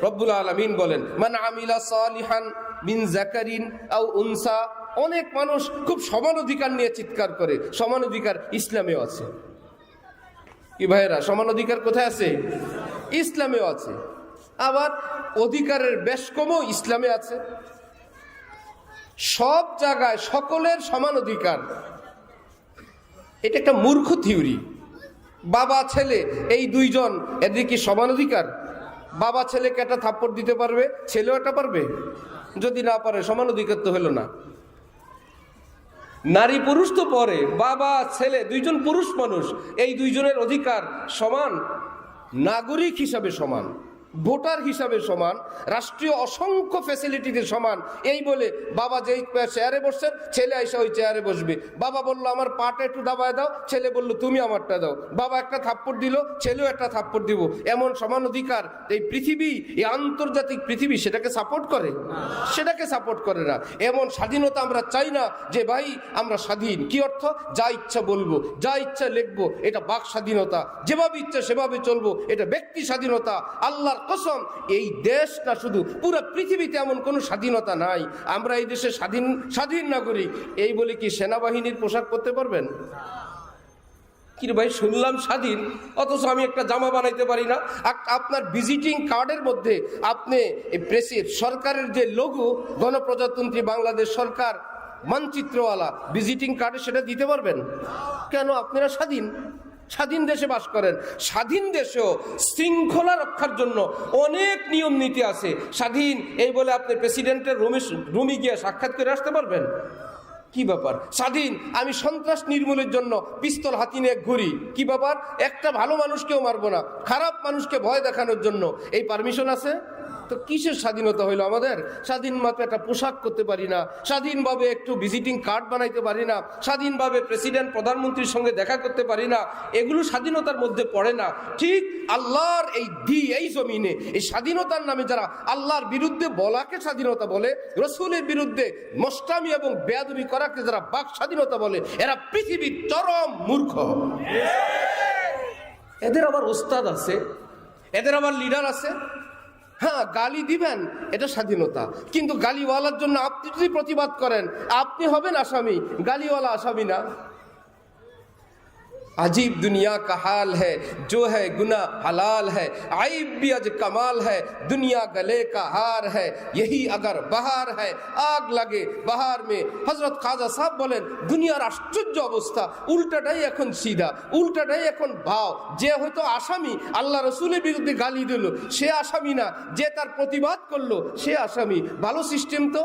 রব্বুল আলামিন বলেন, মান আমিলা সালিহান মিন যাকারিন আও উনসা। অনেক মানুষ খুব সমান অধিকার নিয়ে চিৎকার করে, সমান অধিকার ইসলামেও আছে। কি ভাইয়েরা, সমান অধিকার কোথায় আছে? ইসলামেও আছে। আবার অধিকারের বেশকমও ইসলামে আছে। সব জায়গায় সকলের সমান অধিকার, এটা একটা মূর্খ থিওরি। বাবা ছেলে এই দুইজন, এদের কি সমান অধিকার? বাবা ছেলেকে একটা থাপ্পড় দিতে পারবে, ছেলেও একটা পারবে? যদি না পারে, সমান অধিকার তো হলো না। নারী পুরুষ তো পরে, বাবা ছেলে দুইজন পুরুষ মানুষ, এই দুইজনের অধিকার সমান। নাগরিক হিসাবে সমান, ভোটার হিসাবে সমান, রাষ্ট্রীয় অসংখ্য ফ্যাসিলিটিতে সমান। এই বলে বাবা যেই চেয়ারে বসছেন, ছেলে আইসা ওই চেয়ারে বসবে। বাবা বললো আমার পাটা একটু দাবায় দাও, ছেলে বললো তুমি আমারটা দাও। বাবা একটা থাপ্পড় দিল, ছেলেও একটা থাপ্পড় দিব। এমন সমান অধিকার এই পৃথিবী, এই আন্তর্জাতিক পৃথিবী সেটাকে সাপোর্ট করে? সেটাকে সাপোর্ট করে না। এমন স্বাধীনতা আমরা চাই না যে ভাই আমরা স্বাধীন। কি অর্থ? যা ইচ্ছা বলবো, যা ইচ্ছা লিখবো, এটা বাক স্বাধীনতা। যেভাবে ইচ্ছা সেভাবে চলবো, এটা ব্যক্তি স্বাধীনতা। আল্লাহর কসম, এই দেশ না শুধু, পুরো পৃথিবীতে এমন কোনো স্বাধীনতা নাই। আমরা এই দেশে স্বাধীন নাগরিক। এই বলে কি সেনাবাহিনীর পোশাক পরতে পারবেন? কি ভাই, শুনলাম স্বাধীন, অথচ আমি একটা জামা বানাইতে পারি না। আপনার ভিজিটিং কার্ডের মধ্যে আপনি সরকারের যে লোগো, গণপ্রজাতন্ত্রী বাংলাদেশ সরকার মানচিত্রওয়ালা ভিজিটিং কার্ডে, সেটা দিতে পারবেন? কেন? আপনারা স্বাধীন দেশে বাস করেন। স্বাধীন দেশেও শৃঙ্খলা রক্ষার জন্য অনেক নিয়ম নীতি আছে। স্বাধীন এই বলে আপনি প্রেসিডেন্টের রুমে গিয়ে সাক্ষাৎ করে আসতে পারবেন? কি ব্যাপার? স্বাধীন আমি সন্ত্রাস নির্মূলের জন্য পিস্তল হাতি নিয়ে ঘুরি, কি ব্যাপার? একটা ভালো মানুষকেও মারবো না, খারাপ মানুষকে ভয় দেখানোর জন্য এই পারমিশন আছে? তো কিসের স্বাধীনতা হইলো আমাদের? স্বাধীন মাত্র একটা পোশাক করতে পারি না, স্বাধীনভাবে একটু ভিজিটিং কার্ড বানাইতে পারি না, স্বাধীনভাবে প্রেসিডেন্ট প্রধানমন্ত্রীর সঙ্গে দেখা করতে পারি না। এগুলো স্বাধীনতার মধ্যে পড়ে না। ঠিক আল্লাহর এই জমিনে এই স্বাধীনতার নামে যারা আল্লাহর বিরুদ্ধে বলাকে স্বাধীনতা বলে, রসুলের বিরুদ্ধে মস্তামি এবং বেয়াদবি করাকে যারা বাক স্বাধীনতা বলে, এরা পৃথিবীর চরম মূর্খ। এদের আবার ওস্তাদ আছে, এদের আবার লিডার আছে। হ্যাঁ, গালি দিবেন, এটা স্বাধীনতা। কিন্তু গালিওয়ালার জন্য আপনি যদি প্রতিবাদ করেন, আপনি হবেন আসামি, গালিওয়ালা আসামি না। अजीब दुनिया का हाल है, जो है गुना हलाल है, आइब भी अज कमाल है, दुनिया गले का हार है, यही अगर बहार है आग लगे बहार में। हजरत खाजा साहब बोलेन, दुनियार आश्चर्य अवस्था, उल्टाटाई এখন সিধা, উল্টাটাই এখন ভাও। যে হয়তো আসামি, আল্লাহ রসুলের বিরুদ্ধে গালি দিল, সে আসামি না, যে তার প্রতিবাদ করলো সে আসামি। ভালো সিস্টেম তো।